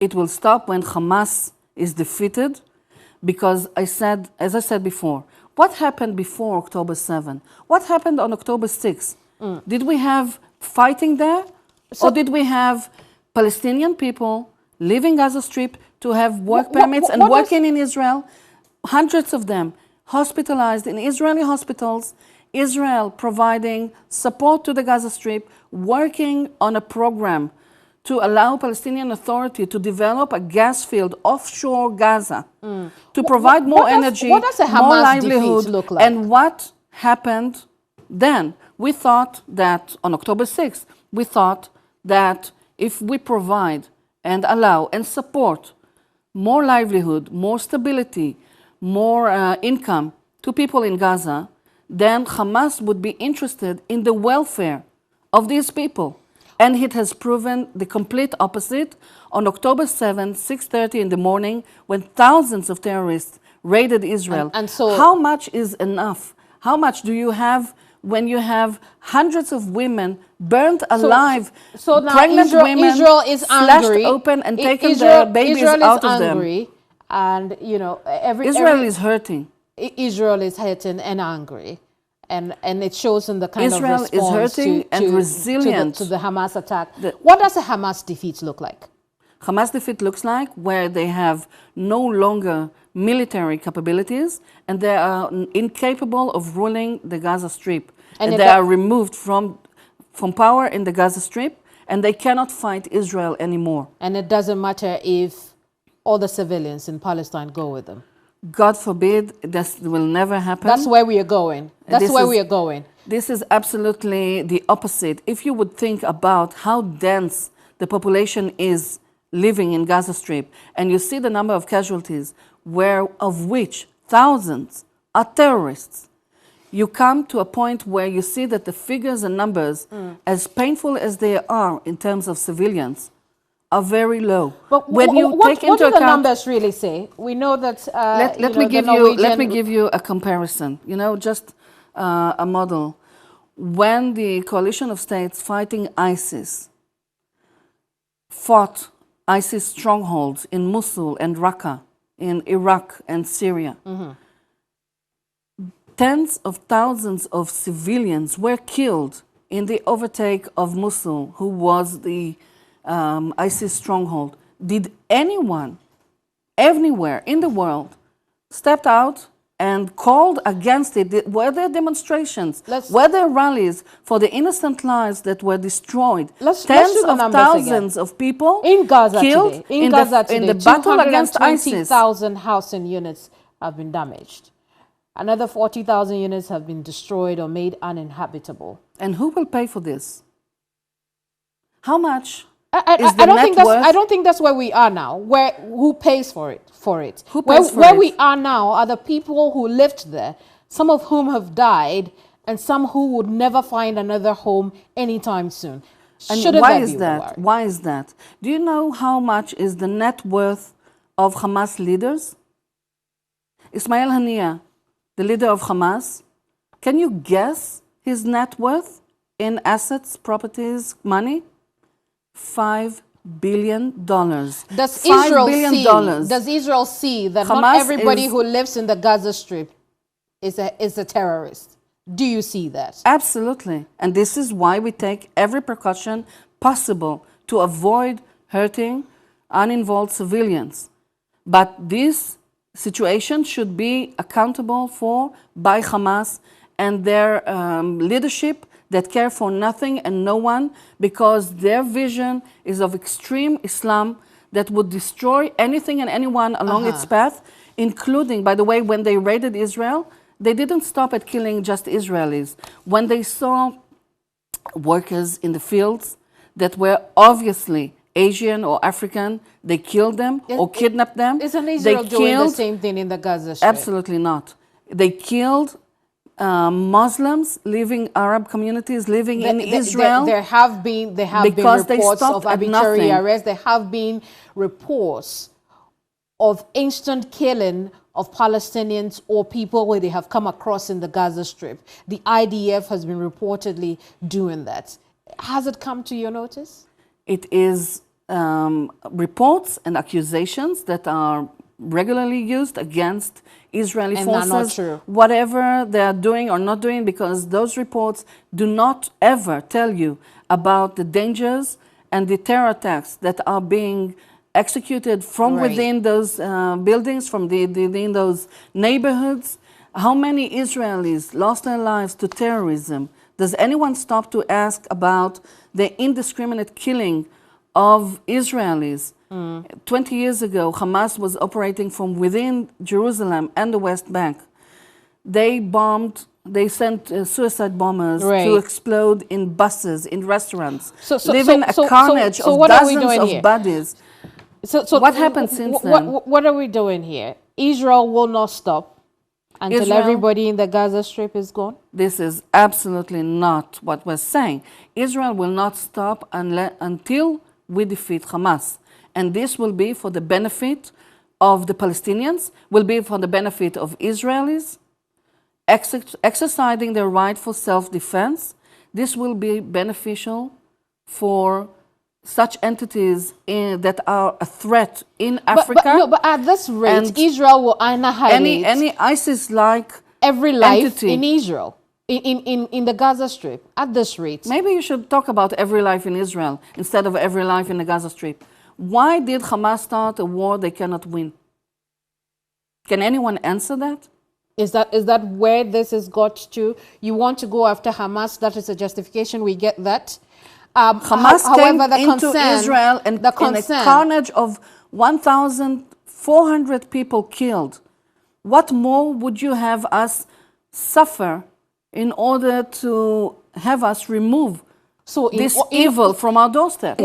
It will stop when Hamas is defeated, because as I said before, what happened before October 7? What happened on October 6? Did we have fighting there? Or did we have Palestinian people leaving Gaza Strip to have work permits and working in Israel? Hundreds of them hospitalized in Israeli hospitals, Israel providing support to the Gaza Strip, working on a program to allow Palestinian Authority to develop a gas field offshore Gaza, to provide more energy, what does a Hamas more livelihood. defeat look like? And what happened then? We thought that on October 6th, we thought that if we provide and allow and support more livelihood, more stability, more income to people in Gaza, then Hamas would be interested in the welfare of these people. And it has proven the complete opposite. On October 7th, 6:30 in the morning, when thousands of terrorists raided Israel, and so how much is enough? How much do you have when you have hundreds of women burnt alive, so now pregnant women Israel is slashed angry. open and taken their babies out of them? And you know, Israel is hurting. Israel is hurting and angry. And it shows in the kind Israel of response is hurting and resilient to the Hamas attack. What does a Hamas defeat look like? Hamas defeat looks like where they have no longer military capabilities and they are incapable of ruling the Gaza Strip. And they are removed from power in the Gaza Strip and they cannot fight Israel anymore. And it doesn't matter if all the civilians in Palestine go with them. God forbid, this will never happen. That's where we are going. That's where we are going. This is absolutely the opposite. If you would think about how dense the population is living in Gaza Strip, and you see the number of casualties, of which thousands are terrorists, you come to a point where you see that the figures and numbers, as painful as they are in terms of civilians, are very low. But when you take into what do account, the numbers really say? We know that. Let me give you a comparison. You know, just a model. When the coalition of states fighting ISIS fought ISIS strongholds in Mosul and Raqqa, in Iraq and Syria, tens of thousands of civilians were killed in the overtake of Mosul, who was the ISIS stronghold. Did anyone anywhere in the world stepped out and called against it? Were there demonstrations? Were there rallies for the innocent lives that were destroyed? Tens of thousands of people in Gaza killed today. In Gaza today, in the battle against ISIS. 220,000 housing units have been damaged. Another 40,000 units have been destroyed or made uninhabitable. And who will pay for this? How much? I don't think that's where we are now. Who pays for it? Who pays for it? Where we are now are the people who lived there, some of whom have died, and some who would never find another home anytime soon. And why is that? Why is that? Do you know how much is the net worth of Hamas leaders? Ismail Haniyeh, the leader of Hamas, can you guess his net worth in assets, properties, money? $5 billion. Does Israel see that Hamas not everybody who lives in the Gaza Strip is a terrorist? Do you see that? Absolutely. And this is why we take every precaution possible to avoid hurting uninvolved civilians. But this situation should be accountable for by Hamas and their leadership that care for nothing and no one, because their vision is of extreme Islam that would destroy anything and anyone along its path, including, by the way, when they raided Israel, they didn't stop at killing just Israelis. When they saw workers in the fields that were obviously Asian or African, they killed them or kidnapped them. Isn't Israel doing the same thing in the Gaza Strip? Absolutely not. They killed Muslims living, Arab communities living in Israel. There have been reports of arbitrary arrests. There have been reports of instant killing of Palestinians or people where they have come across in the Gaza Strip. The IDF has been reportedly doing that. Has it come to your notice? It is reports and accusations that are regularly used against Israeli And forces, not true. whatever they are doing or not doing, because those reports do not ever tell you about the dangers and the terror attacks that are being executed from Right. within those buildings, from within those neighborhoods. How many Israelis lost their lives to terrorism? Does anyone stop to ask about the indiscriminate killing of Israelis? 20 years ago, Hamas was operating from within Jerusalem and the West Bank. They bombed, they sent suicide bombers Right. to explode in buses, in restaurants, So- leaving a carnage so of what are we dozens doing of here? bodies. What happened since then? What are we doing here? Israel will not stop until Israel- everybody in the Gaza Strip is gone? This is absolutely not what we're saying. Israel will not stop until we defeat Hamas. And this will be for the benefit of the Palestinians, will be for the benefit of Israelis, exercising their right for self-defense. This will be beneficial for such entities that are a threat in Africa. But at this rate, And Israel will annihilate any ISIS-like every life entity. in Israel, in the Gaza Strip, at this rate. Maybe you should talk about every life in Israel instead of every life in the Gaza Strip. Why did Hamas start a war they cannot win? Can anyone answer that? Is that where this has got to? You want to go after Hamas, that is a justification, we get that. Hamas came however, into Israel and in a carnage of 1,400 people killed. What more would you have us suffer in order to have us remove this evil from our doorstep?